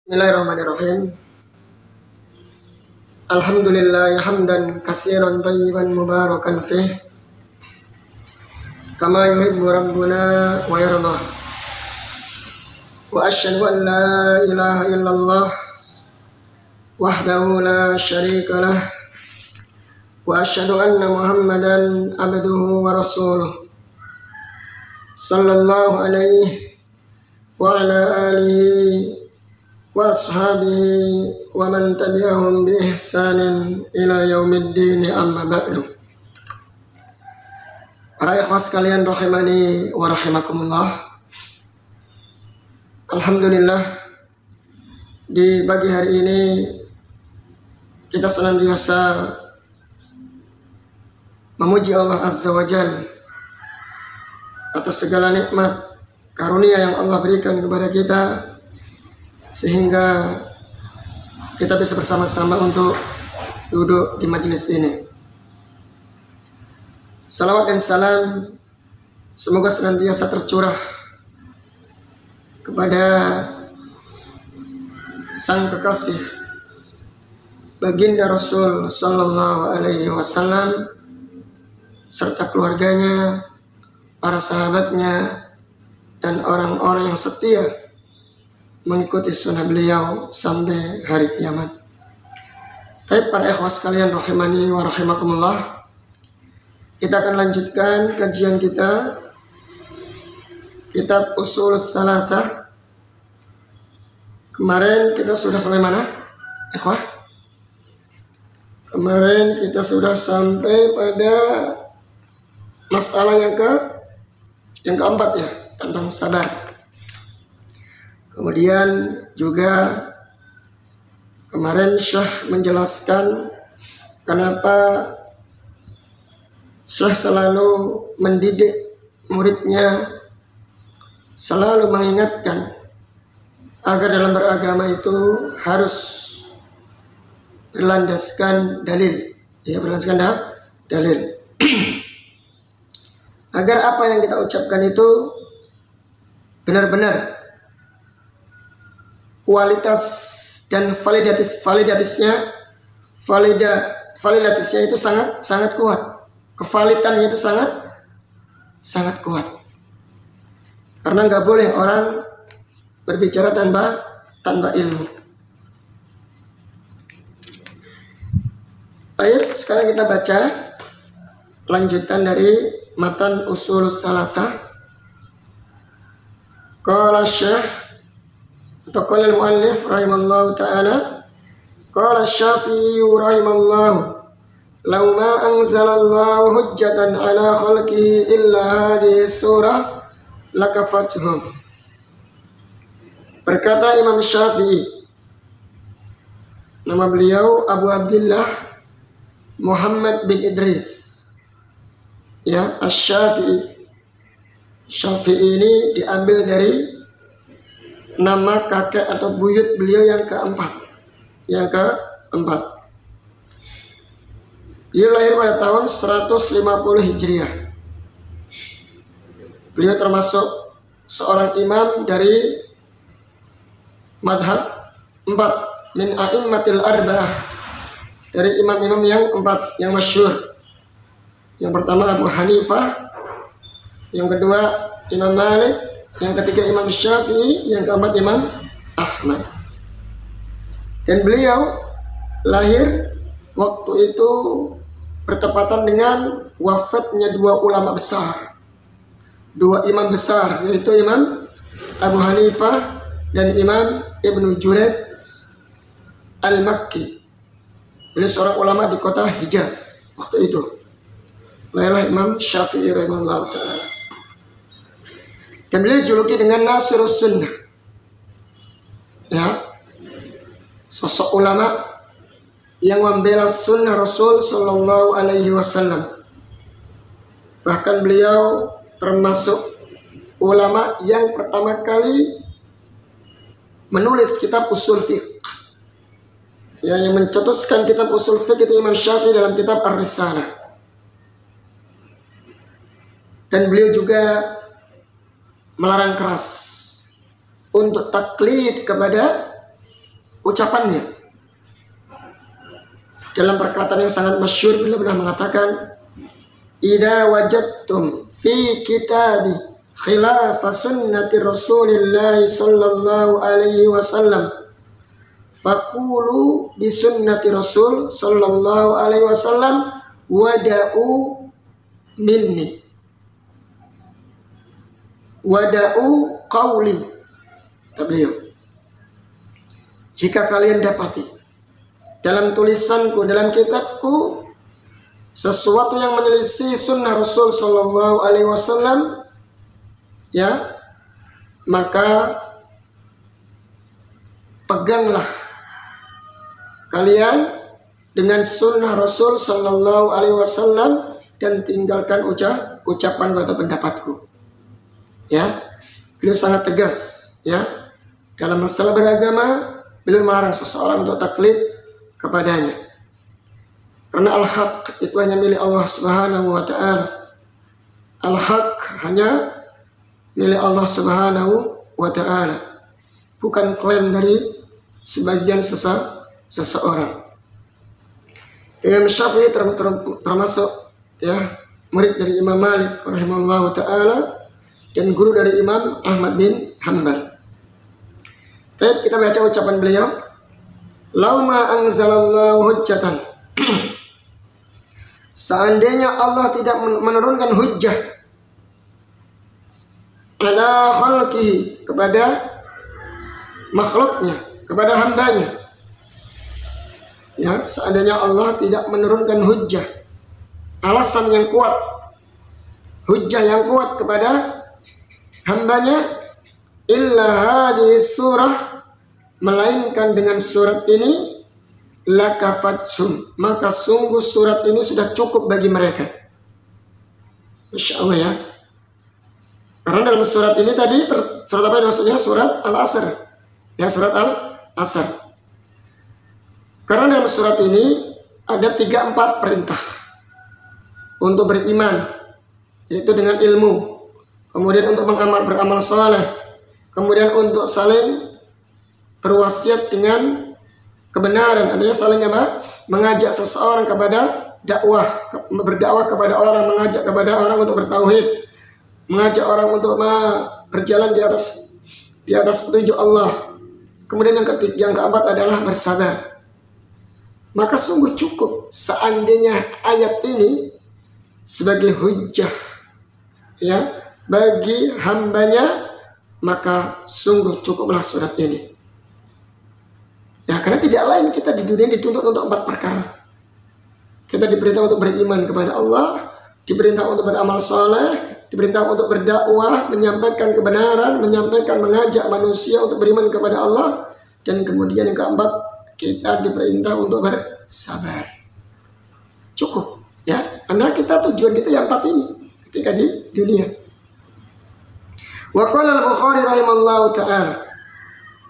Bismillahirrahmanirrahim. Alhamdulillah hamdan katsiran thayyiban mubarakan fih kama yuhibbu rabbuna wa yarda. Wa asyhadu an la ilaha illallah wahdahu la syarika lah wa asyhadu anna Muhammadan abduhu wa rasuluh sallallahu alaihi wa ala alihi wa ashabihi wa man tabi'ahum bi ihsanin ila yaumiddin, amma ba'du. Para ikhwah sekalian rahimani wa rahimakumullah. Alhamdulillah, di pagi hari ini kita senantiasa memuji Allah Azza wa Jalla atas segala nikmat karunia yang Allah berikan kepada kita, sehingga kita bisa bersama-sama untuk duduk di majelis ini. Salawat dan salam semoga senantiasa tercurah kepada sang kekasih baginda Rasul sallallahu alaihi wasallam serta keluarganya, para sahabatnya, dan orang-orang yang setia mengikuti sunnah beliau sampai hari kiamat. Baik para ikhwas sekalian rahimani wa rahimakumullah, kita akan lanjutkan kajian kita kitab Ushul Tsalatsah. Kemarin kita sudah sampai mana, ikhwah? Kemarin kita sudah sampai pada masalah yang keempat ya, tentang sabar. Kemudian juga kemarin Syekh menjelaskan kenapa Syekh selalu mendidik muridnya, selalu mengingatkan agar dalam beragama itu harus berlandaskan dalil, ya, berlandaskan dalil. Agar apa yang kita ucapkan itu benar-benar kualitas dan validatisnya itu sangat kuat. Kevalitannya itu sangat kuat. Karena nggak boleh orang berbicara tanpa ilmu. Baik, sekarang kita baca lanjutan dari matan Ushul Tsalatsah. Qala Syekh atau qala al-muallif rahimallahu ta'ala, qala Syafi'i rahimallahu, law ma anzalallahu hujjatan ala khalqihi illa hadhihi surah lakafathum. Berkata Imam Syafi'i, nama beliau Abu Abdullah Muhammad bin Idris, ya, Asy-Syafi'i. Syafi'i ini diambil dari nama kakek atau buyut beliau yang keempat. Dia lahir pada tahun 150 Hijriah. Beliau termasuk seorang imam dari madhab 4 min a'immatil arba'ah, dari imam-imam yang 4 yang masyhur. Yang pertama Abu Hanifah, yang kedua Imam Malik, yang ketiga Imam Syafi'i, yang keempat Imam Ahmad. Dan beliau lahir waktu itu bertepatan dengan wafatnya dua ulama besar, dua imam besar, yaitu Imam Abu Hanifah dan Imam Ibnu Jurayj Al-Makki. Beliau seorang ulama di kota Hijaz waktu itu. Lahirlah Imam Syafi'i rahimahullah ta'ala. Dan beliau dijuluki dengan Nasirus Sunnah, ya, sosok ulama yang membela sunnah Rasul sallallahu alaihi wasallam. Bahkan beliau termasuk ulama yang pertama kali menulis kitab usul fiqh, ya, yang mencetuskan kitab usul fiqh itu Imam Syafi'i dalam kitab Ar-Risalah. Dan beliau juga melarang keras untuk taklid kepada ucapannya. Dalam perkataan yang sangat masyhur beliau pernah mengatakan, "Idza wajadtum fi kitabi khilaf sunnati Rasulillah sallallahu alaihi wasallam faqulu bi sunnati Rasul sallallahu alaihi wasallam wada'u minni wada'u qauli." Beliau, jika kalian dapati dalam tulisanku, dalam kitabku, sesuatu yang menyelisih sunnah Rasul sallallahu alaihi wasallam, ya, maka peganglah kalian dengan sunnah Rasul sallallahu alaihi wasallam dan tinggalkan ucapan atau pendapatku. Ya, beliau sangat tegas, ya, dalam masalah beragama. Beliau melarang seseorang untuk taklid kepadanya, karena al-haq itu hanya milik Allah Subhanahu wa ta'ala. Al-haq hanya milik Allah Subhanahu wa ta'ala, bukan klaim dari sebagian seseorang. Imam Syafi'i termasuk, ya, murid dari Imam Malik rahimahullahu ta'ala dan guru dari Imam Ahmad bin Hanbal. Baik, kita baca ucapan beliau. Lauma anzalallahu hujjatan. Seandainya Allah tidak menurunkan hujjah ala khalqihi, kepada makhluknya, kepada hambanya, ya, seandainya Allah tidak menurunkan hujjah, alasan yang kuat, hujjah yang kuat kepada hambanya, illa hadhihi surah, melainkan dengan surat ini, lakafatsum, maka sungguh surat ini sudah cukup bagi mereka. Masya Allah, ya. Karena dalam surat ini tadi, surat apa maksudnya? Surat Al-Asr, ya, surat Al-Asr. Karena dalam surat ini ada 3-4 perintah untuk beriman, yaitu dengan ilmu, kemudian untuk beramal saleh, kemudian untuk saling berwasiat dengan kebenaran, artinya saling apa? Mengajak seseorang kepada dakwah, berdakwah kepada orang, mengajak kepada orang untuk bertauhid, mengajak orang untuk berjalan di atas petunjuk Allah. Kemudian yang keempat adalah bersabar. Maka sungguh cukup seandainya ayat ini sebagai hujjah, ya, bagi hambanya, maka sungguh cukuplah surat ini. Ya, karena tidak lain kita di dunia dituntut untuk 4 perkara. Kita diperintah untuk beriman kepada Allah, diperintah untuk beramal saleh, diperintah untuk berdakwah, menyampaikan kebenaran, mengajak manusia untuk beriman kepada Allah, dan kemudian yang keempat, kita diperintah untuk bersabar. Cukup, ya, karena kita tujuan kita yang 4 ini ketika di dunia. Wa qala al-Bukhari rahimallahu ta'ala,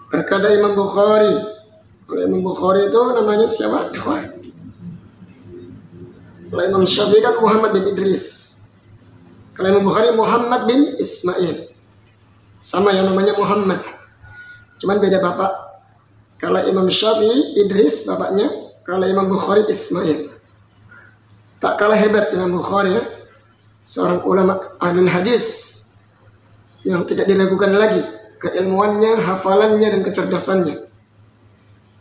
berkata Imam Bukhari. Kalau Imam Bukhari itu namanya siapa? Ikhwan. Kalau Imam Syafi'i kan Muhammad bin Idris. Kalau Imam Bukhari Muhammad bin Ismail. Sama yang namanya Muhammad, cuman beda bapak. Kalau Imam Syafi'i Idris bapaknya, kalau Imam Bukhari Ismail. Tak kalah hebat Imam Bukhari, ya, seorang ulama ahlul hadis yang tidak diragukan lagi keilmuannya, hafalannya, dan kecerdasannya.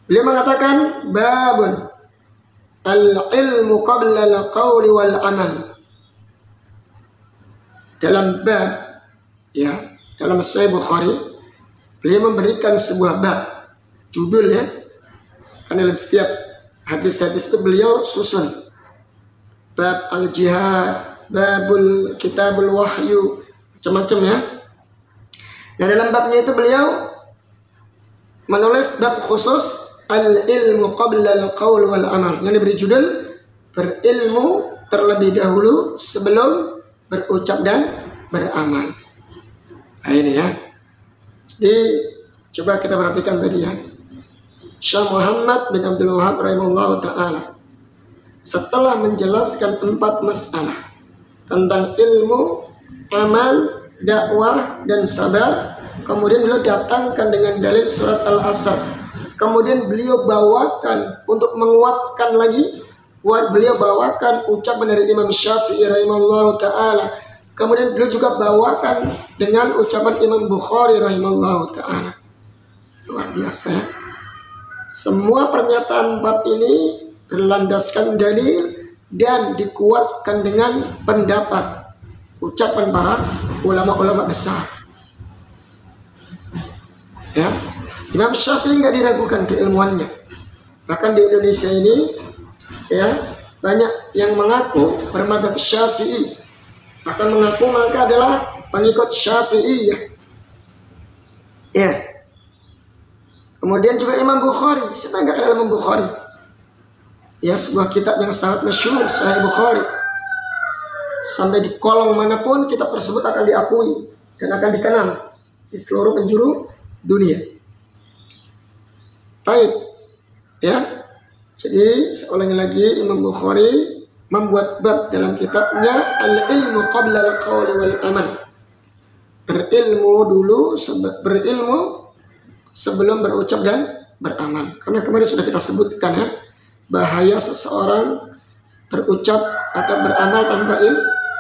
Beliau mengatakan, babun al-ilmu qabla al-qawli wal amal. Dalam bab, ya, dalam Sahih Bukhari, beliau memberikan sebuah bab, judul, ya, karena dalam setiap hadis-hadis itu beliau susun bab al-jihad, babul kitabul wahyu, macam-macam, ya. Nah, dalam babnya itu beliau menulis bab khusus al-ilmu qabla al-qaul wal amal, yang diberi judul berilmu terlebih dahulu sebelum berucap dan beramal. Nah, ini, ya. Jadi coba kita perhatikan tadi, ya. Syekh Muhammad bin Abdul Wahab rahimahullah ta'ala, setelah menjelaskan 4 masalah tentang ilmu, amal, dakwah, dan sabar, kemudian beliau datangkan dengan dalil surat Al-Asr. Kemudian beliau bawakan untuk menguatkan lagi, beliau bawakan ucapan dari Imam Syafi'i rahimahullahu ta'ala. Kemudian beliau juga bawakan dengan ucapan Imam Bukhari rahimahullahu ta'ala. Luar biasa ya. Semua pernyataan empat ini berlandaskan dalil dan dikuatkan dengan pendapat ucapan para ulama-ulama besar. Ya, Imam Syafi'i nggak diragukan keilmuannya. Bahkan di Indonesia ini, ya, banyak yang mengaku bermadzhab Syafi'i, bahkan mengaku mereka adalah pengikut Syafi'i. Ya. Kemudian juga Imam Bukhari. Siapa yang nggak kenal Imam Bukhari? Ya, sebuah kitab yang sangat masyhur, Sahih Bukhari. Sampai di kolong manapun kitab tersebut akan diakui dan akan dikenal di seluruh penjuru dunia. Baik, ya. Jadi seorang lagi Imam Bukhari membuat bab dalam kitabnya Al-Ilmu Qabla Al-Qawli Wal Amal. Berilmu dulu, berilmu sebelum berucap dan beramal. Karena kemarin sudah kita sebutkan ya, bahaya seseorang berucap atau beramal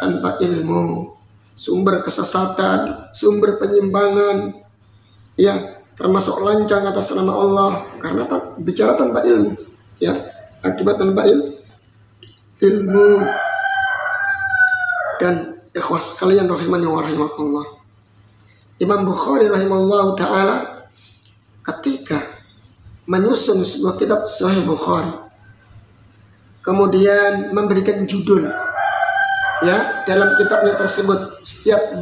tanpa ilmu, sumber kesesatan, sumber penyimpangan, ya, termasuk lancang atas nama Allah karena bicara tanpa ilmu, ya, akibat tanpa ilmu. Dan ikhwas kalian rahimani wa rahimakumullah, Imam Bukhari rahimahullah ta'ala ketika menyusun sebuah kitab Sahih Bukhari, kemudian memberikan judul, ya, dalam kitabnya tersebut, setiap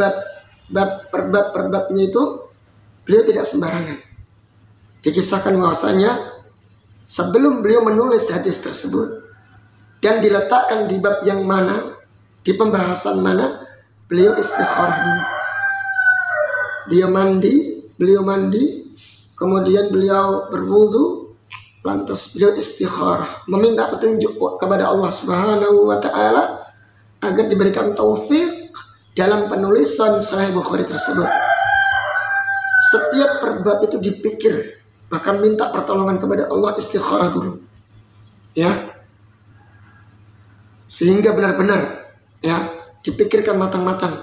bab per babnya itu beliau tidak sembarangan. Dikisahkan bahwasanya sebelum beliau menulis hadis tersebut dan diletakkan di bab yang mana, di pembahasan mana, beliau istikharah dulu. Beliau mandi, kemudian beliau berwudu, lantas beliau istikharah, meminta petunjuk kepada Allah Subhanahu wa ta'ala agar diberikan taufik dalam penulisan Sahih Bukhari tersebut. Setiap perbab itu dipikir, bahkan minta pertolongan kepada Allah, istikharah dulu, ya, sehingga benar-benar, ya, dipikirkan matang-matang.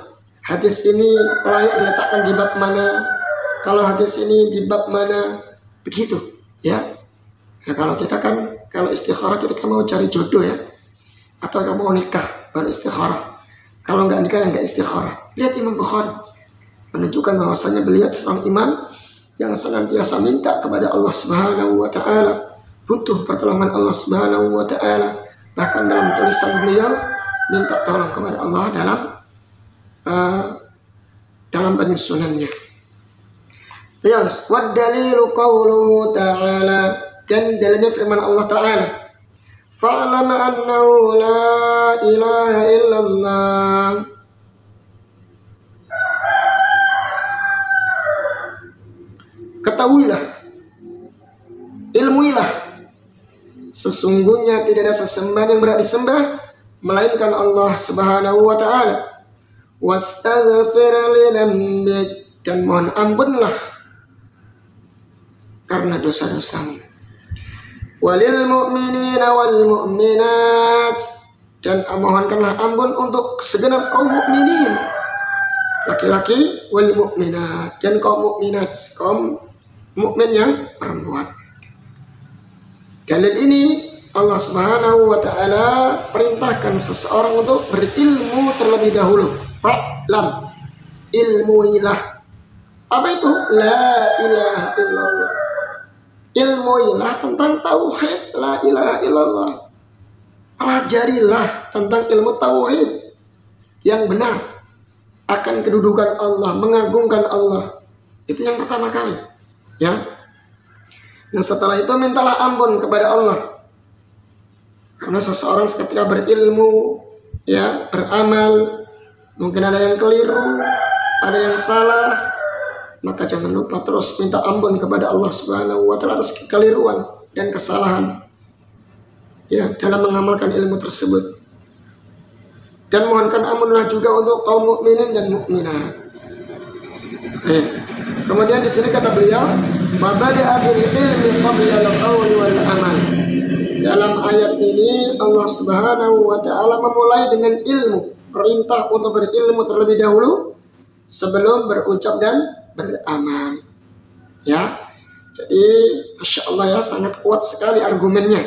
Hadis ini layak diletakkan di bab mana, kalau hadis ini di bab mana, begitu, ya. Ya, kalau kita kan, kalau istikharah kita kan mau cari jodoh, ya, atau kamu mau nikah baru istikharah. Kalau nggak nikah ya nggak istikharah. Lihat Imam Bukhari menunjukkan bahwasanya beliau seorang imam yang senantiasa minta kepada Allah Subhanahu wa ta'ala, butuh pertolongan Allah Subhanahu wa ta'ala. Bahkan dalam tulisan beliau minta tolong kepada Allah dalam penyusunannya. Yes, wad dalilu qawluhu ta'ala, dan dalilnya firman Allah Ta'ala, fa'lam annahu la ilaha illallah. Ketahuilah, ilmuilah, sesungguhnya tidak ada sesembahan yang berhak disembah melainkan Allah Subhanahu wa ta'ala. Wastaghfir li dzambik, dan mohon ampunlah karena dosa-dosamu. Walil mu'minina wal mu'minat, dan mohonkanlah ampun untuk segenap kaum mukminin, laki-laki, wal mu'minat, dan kaum mukminat, kaum mukmin yang perempuan. Dalil ini Allah Subhanahu wa ta'ala perintahkan seseorang untuk berilmu terlebih dahulu. Fa'lam, ilmuilah. Apa itu? La ilaha illallah. Ilmuilah tentang tauhid la ilaha illallah. Pelajarilah tentang ilmu tauhid yang benar, akan kedudukan Allah, mengagungkan Allah. Itu yang pertama kali, ya. Nah, setelah itu mintalah ampun kepada Allah. Karena seseorang ketika berilmu, ya, beramal, mungkin ada yang keliru, ada yang salah, maka jangan lupa terus minta ampun kepada Allah Subhanahu wa ta'ala atas kekeliruan dan kesalahan, ya, dalam mengamalkan ilmu tersebut. Dan mohonkan ampunlah juga untuk kaum mukminin dan mukminat. Kemudian di sini kata beliau, Wa bada'a bil ilmi qabla al-qawli wal amal. Dalam ayat ini Allah Subhanahu wa taala memulai dengan ilmu, perintah untuk berilmu terlebih dahulu sebelum berucap dan beramal. Ya. Jadi Masya Allah ya, sangat kuat sekali argumennya.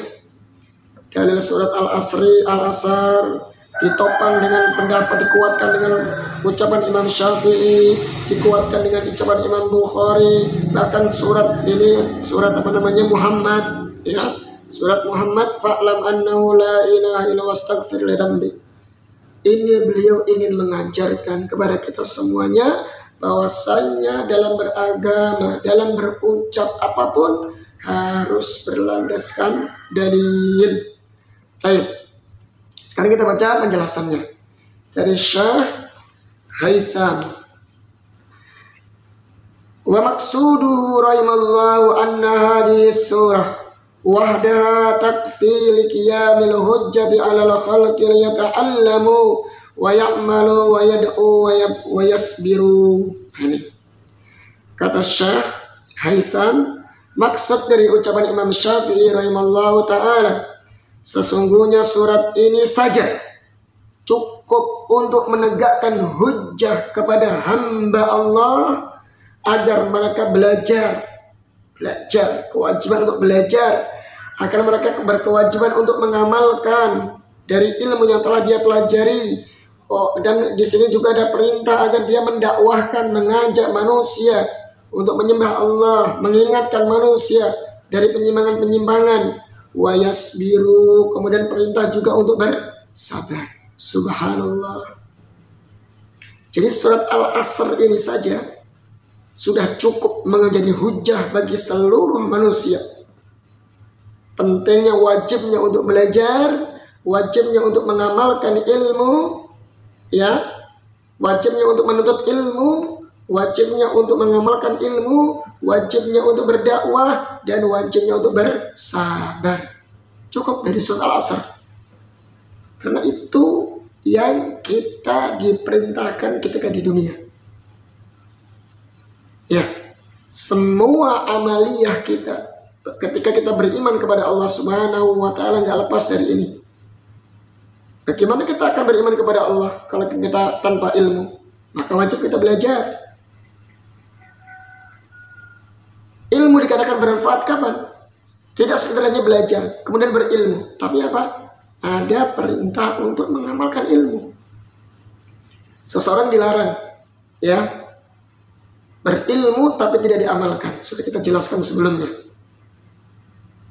Dalil surat Al-Asr ditopang dengan pendapat, dikuatkan dengan ucapan Imam Syafi'i, dikuatkan dengan ucapan Imam Bukhari, bahkan surat ini Muhammad ya, surat Muhammad fa'lam annahu la ilaha illa wastaghfir li dzambi. Ini beliau ingin mengajarkan kepada kita semuanya bahwasanya dalam beragama, dalam berucap apapun harus berlandaskan dalil. Baik. Sekarang kita baca penjelasannya dari Syekh Haisam. Wa maqsuduhu rahimallahu anna hadhihi surah wahdaha takfi li qiyamil hujjati 'alal khalqi liyata'allamu wa ya'malu wa yad'u wa yasbiru. Ini kata Syekh Haisam, maksud dari ucapan Imam Syafi'i rahimallahu ta'ala, sesungguhnya surat ini saja cukup untuk menegakkan hujjah kepada hamba Allah agar mereka belajar, kewajiban untuk belajar, agar mereka berkewajiban untuk mengamalkan dari ilmu yang telah dia pelajari. Dan di sini juga ada perintah agar dia mendakwahkan, mengajak manusia untuk menyembah Allah, mengingatkan manusia dari penyimpangan-penyimpangan. Wa yasbiru, kemudian perintah juga untuk bersabar. Subhanallah. Jadi surat Al-Asr ini saja sudah cukup menjadi hujjah bagi seluruh manusia. Pentingnya, wajibnya untuk belajar, wajibnya untuk mengamalkan ilmu, ya, wajibnya untuk menuntut ilmu, wajibnya untuk mengamalkan ilmu, wajibnya untuk berdakwah, dan wajibnya untuk bersabar. Cukup dari surat Al-Asr. Karena itu yang kita diperintahkan ketika di dunia. Ya, semua amaliyah kita ketika kita beriman kepada Allah Subhanahu wa taala nggak lepas dari ini. Bagaimana kita akan beriman kepada Allah kalau kita tanpa ilmu? Maka wajib kita belajar. Ilmu dikatakan bermanfaat kapan? Tidak sekedar hanya belajar, kemudian berilmu. Tapi apa? Ada perintah untuk mengamalkan ilmu. Seseorang dilarang, ya, berilmu tapi tidak diamalkan. Sudah kita jelaskan sebelumnya.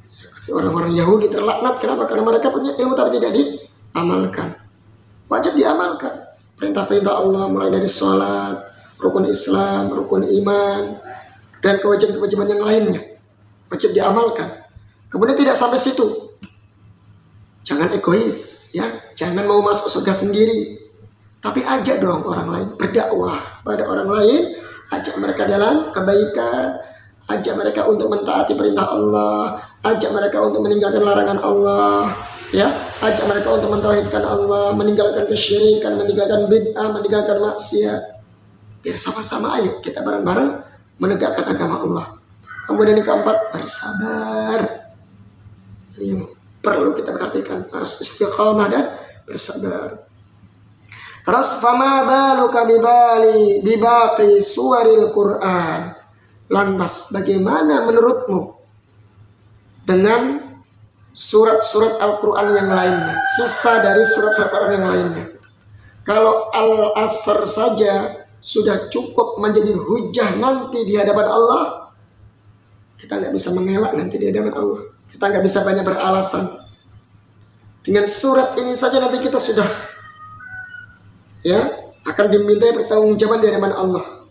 Seperti orang-orang Yahudi terlaknat. Kenapa? Karena mereka punya ilmu tapi tidak diamalkan. Wajib diamalkan perintah-perintah Allah, mulai dari sholat, rukun Islam, rukun iman, dan kewajiban-kewajiban yang lainnya. Wajib diamalkan. Kemudian tidak sampai situ. Jangan egois, ya. Jangan mau masuk surga sendiri. Tapi ajak dong orang lain, berdakwah kepada orang lain, ajak mereka dalam kebaikan, ajak mereka untuk mentaati perintah Allah, ajak mereka untuk meninggalkan larangan Allah, ya. Ajak mereka untuk mentauhidkan Allah, meninggalkan kesyirikan, meninggalkan bid'ah, meninggalkan maksiat. Biar sama-sama ayo kita bareng-bareng menegakkan agama Allah. Kemudian yang keempat, bersabar. Ini yang perlu kita perhatikan, harus istiqamah dan bersabar. Terus fama baluka bibaqi suwaril Quran. Lantas bagaimana menurutmu dengan surat-surat Al-Quran yang lainnya, sisa dari surat-surat Al-Quran yang lainnya? Kalau Al-Asr saja sudah cukup menjadi hujah nanti di hadapan Allah, kita nggak bisa mengelak nanti di hadapan Allah. Kita nggak bisa banyak beralasan. Dengan surat ini saja nanti kita sudah, ya, akan dimintai pertanggungjawaban di hadapan Allah.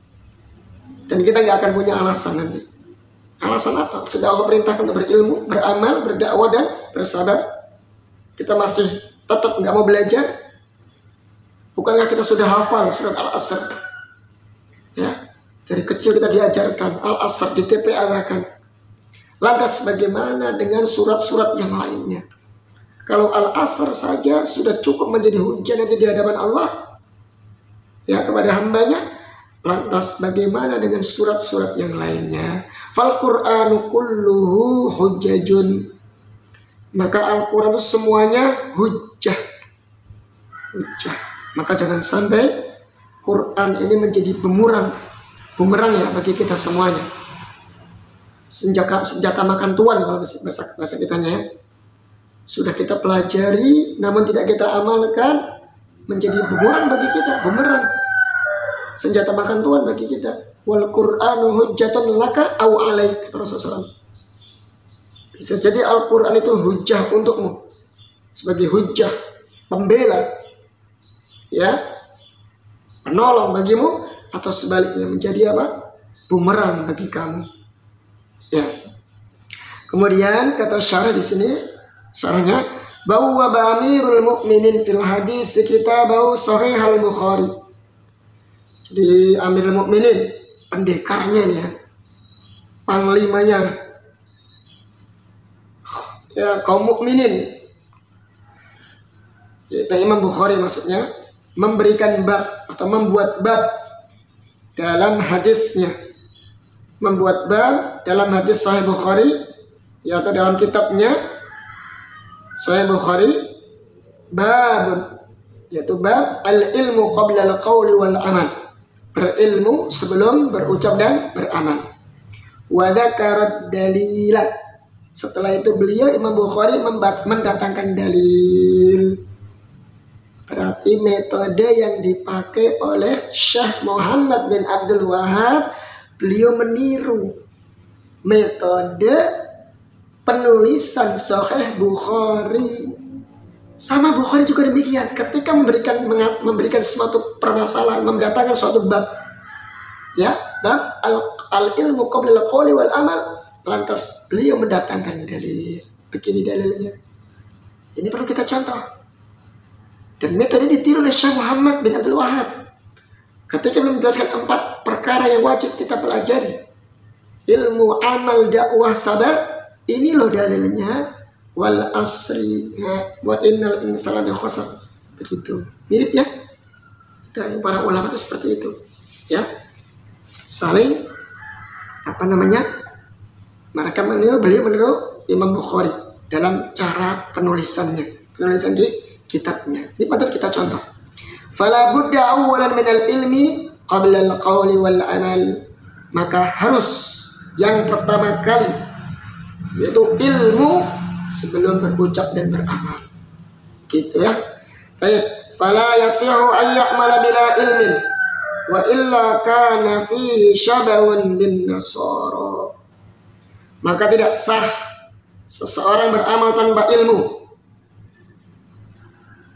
Dan kita nggak akan punya alasan nanti. Alasan apa? Sudah Allah perintahkan untuk berilmu, beramal, berdakwah, dan bersabar. Kita masih tetap nggak mau belajar? Bukankah kita sudah hafal surat Al-Asr? Ya, dari kecil kita diajarkan Al-Asr, di TPA bahkan. Lantas bagaimana dengan surat-surat yang lainnya? Kalau Al-Asr saja sudah cukup menjadi hujah nanti di hadapan Allah, ya, kepada hambanya. Lantas bagaimana dengan surat-surat yang lainnya? Fal Qur'anu kulluhu hujjajun. Maka Al-Quran itu semuanya hujjah. Hujjah. Maka jangan sampai Quran ini menjadi bumerang ya bagi kita semuanya. Senjata makan tuan kalau bahasa kitanya ya. Sudah kita pelajari namun tidak kita amalkan, menjadi bumerang bagi kita, bumerang. Senjata makan tuan bagi kita. Wal Qur'anu hujjatun laka au alaik, kata Rasulullah SAW. Bisa jadi Al-Quran itu hujjah untukmu, sebagai hujjah, pembela, ya, penolong bagimu, atau sebaliknya menjadi apa? Bumerang bagi kamu. Ya. Kemudian kata syarah di sini, syarahnya, bahwa Amirul Mukminin fil hadis kitabahu Sahih al-Bukhari. Jadi Amirul Mukminin, pendekarnya nih ya, panglimanya ya kaum mukminin, yaitu Imam Bukhari maksudnya, memberikan bab atau membuat bab dalam hadisnya, membuat bab dalam hadis Sahih Bukhari, yaitu dalam kitabnya Sahih Bukhari, bab, yaitu bab al-ilmu qabla al-qawli wal amal, berilmu sebelum berucap dan beramal. Wa dzakara dalila. Setelah itu beliau Imam Bukhari mendatangkan dalil. Berarti metode yang dipakai oleh Syekh Muhammad bin Abdul Wahab, beliau meniru metode penulisan Sahih Bukhari. Sama Bukhari juga demikian. Ketika memberikan suatu permasalahan, mendatangkan suatu bab, ya, bab al-ilmu qabla al-qawli wal amal, lantas beliau mendatangkan dalil. Begini dalilnya. Ini perlu kita contoh. Dan metode ditiru oleh Syekh Muhammad bin Abdul Wahab. Ketika menjelaskan 4 perkara yang wajib kita pelajari, ilmu, amal, dakwah, sabar, ini loh dalilnya. Wal asri wa innal insana lakhusr. Begitu. Mirip ya? Dan para ulama itu seperti itu. Ya. Saling mereka beliau meniru Imam Bukhari dalam cara penulisan di kitabnya. Ini patut kita contoh. Fala budda awalan minal ilmi qabla al-qawli wal amal. Maka harus yang pertama kali yaitu ilmu sebelum berucap dan beramal. Gitu ya. Baik, fala yasihu ay ya'mala bila ilmin wa illa kana fi syabahun bin nasara. Maka tidak sah seseorang beramal tanpa ilmu.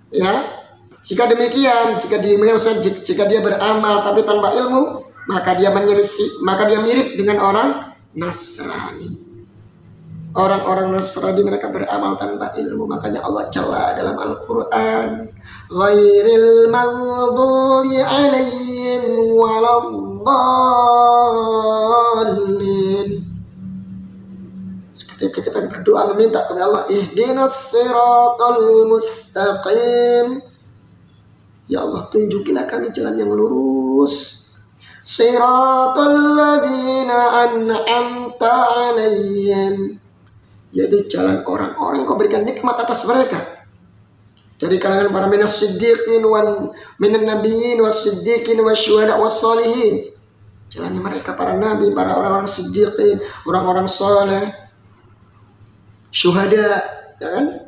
Ya. Jika demikian, jika dia beramal tapi tanpa ilmu, maka dia mirip dengan orang Nasrani. Orang-orang Nasrani mereka beramal tanpa ilmu, makanya Allah cela dalam Al-Quran, ghairil maghdubi alaihim waladdallin. Ketika kita berdoa meminta kepada Allah, ihdinas siratal mustaqim, ya Allah tunjukilah kami jalan yang lurus, siratal ladzina an'amta alaihim, yaitu jalan orang-orang yang kau berikan nikmat atas mereka dari kalangan para minas siddiqin wa minan nabiyyin was siddiqin wasyuhada was sholihin. Jalannya mereka para nabi, para orang-orang siddiqin, orang-orang soleh, syuhada, ya kan?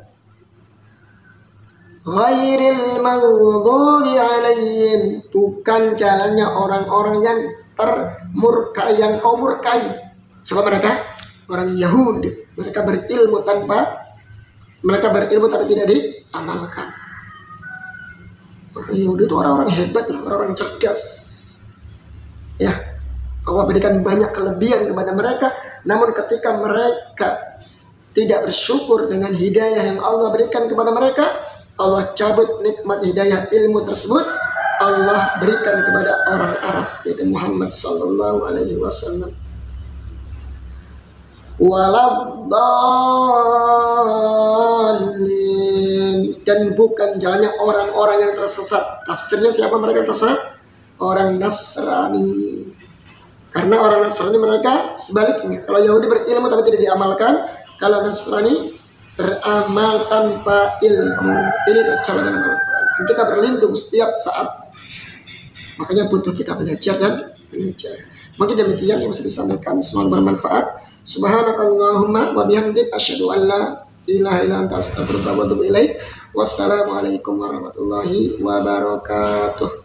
Ghairil maghdubi alaihim, bukan jalannya orang-orang yang termurka, yang kau murkai. Sebab mereka orang Yahudi, mereka berilmu tapi tidak diamalkan. Orang Yahudi itu orang-orang hebat, orang-orang cerdas. Ya, Allah berikan banyak kelebihan kepada mereka, namun ketika mereka tidak bersyukur dengan hidayah yang Allah berikan kepada mereka, Allah cabut nikmat hidayah ilmu tersebut, Allah berikan kepada orang Arab, yaitu Muhammad sallallahu alaihi wasallam. Waladdallin, dan bukan jalannya orang-orang yang tersesat. Tafsirnya siapa mereka tersesat? orang Nasrani. Karena orang Nasrani mereka sebaliknya. Kalau Yahudi berilmu tapi tidak diamalkan, kalau Nasrani beramal tanpa ilmu. Ini tercela dalam Al-Quran. Kita berlindung setiap saat. Makanya butuh kita belajar dan belajar. Mungkin demikian yang bisa disampaikan. Semoga bermanfaat. Subhanakallahumma wa bihamdik asyhadu an la ilaha illa anta astaghfiruka wa atubu ilaik. Wassalamualaikum warahmatullahi wabarakatuh.